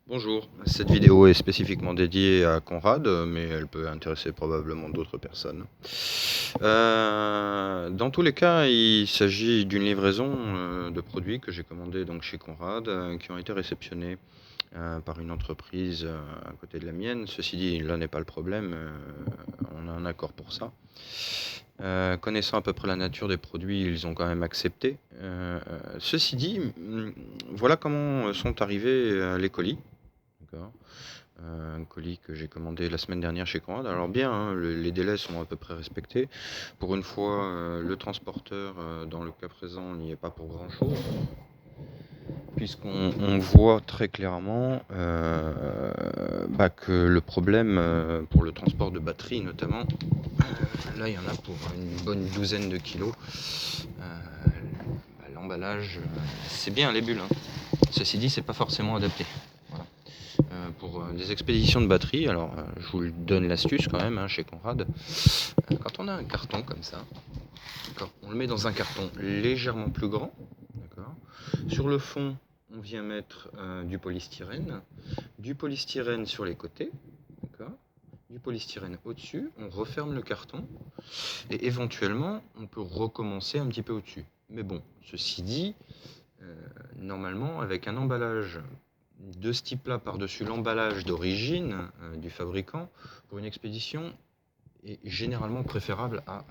Bonjour, cette vidéo est spécifiquement dédiée à Conrad, mais elle peut intéresser probablement d'autres personnes. Dans tous les cas, il s'agit d'une livraison de produits que j'ai commandés donc chez Conrad, qui ont été réceptionnés par une entreprise à côté de la mienne. Ceci dit, là n'est pas le problème, on a un accord pour ça. Connaissant à peu près la nature des produits, ils ont quand même accepté. Ceci dit, voilà comment sont arrivés les colis. D'accord. Un colis que j'ai commandé la semaine dernière chez Conrad. Alors bien, hein, les délais sont à peu près respectés. Pour une fois, le transporteur, dans le cas présent, n'y est pas pour grand-chose, puisqu'on voit très clairement que le problème pour le transport de batterie notamment, là il y en a pour une bonne douzaine de kilos. L'emballage, c'est bien les bulles, hein. Ceci dit, c'est pas forcément adapté. Voilà. Pour des expéditions de batterie, alors je vous donne l'astuce quand même, hein, chez Conrad. Quand on a un carton comme ça, on le met dans un carton légèrement plus grand. Sur le fond, on vient mettre du polystyrène sur les côtés, du polystyrène au-dessus, on referme le carton et éventuellement on peut recommencer un petit peu au-dessus. Mais bon, ceci dit, normalement avec un emballage de ce type-là par-dessus l'emballage d'origine du fabricant, pour une expédition, est généralement préférable à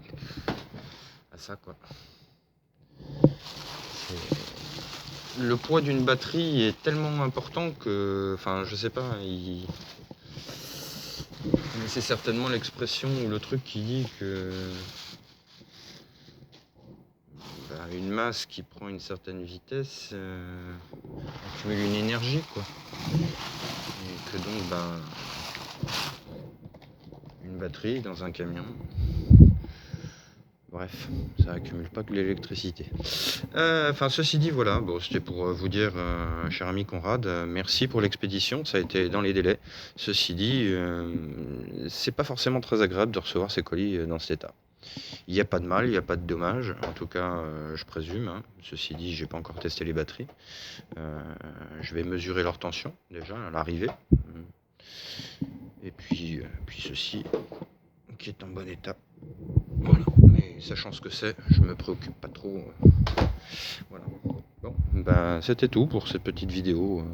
ça, quoi. Le poids d'une batterie est tellement important que, enfin, je sais pas, c'est certainement l'expression ou le truc qui dit que une masse qui prend une certaine vitesse accumule une énergie, quoi. Et que donc, une batterie dans un camion, bref, ça accumule pas que l'électricité. Ceci dit, voilà, bon, c'était pour vous dire, cher ami Conrad, merci pour l'expédition, ça a été dans les délais. Ceci dit, c'est pas forcément très agréable de recevoir ces colis dans cet état. Il n'y a pas de mal, il n'y a pas de dommage, en tout cas, je présume, hein. Ceci dit, j'ai pas encore testé les batteries. Je vais mesurer leur tension, déjà, à l'arrivée. Et puis ceci, qui est en bon état. Voilà, mais sachant ce que c'est, je me préoccupe pas trop. Voilà. Bon, c'était tout pour cette petite vidéo.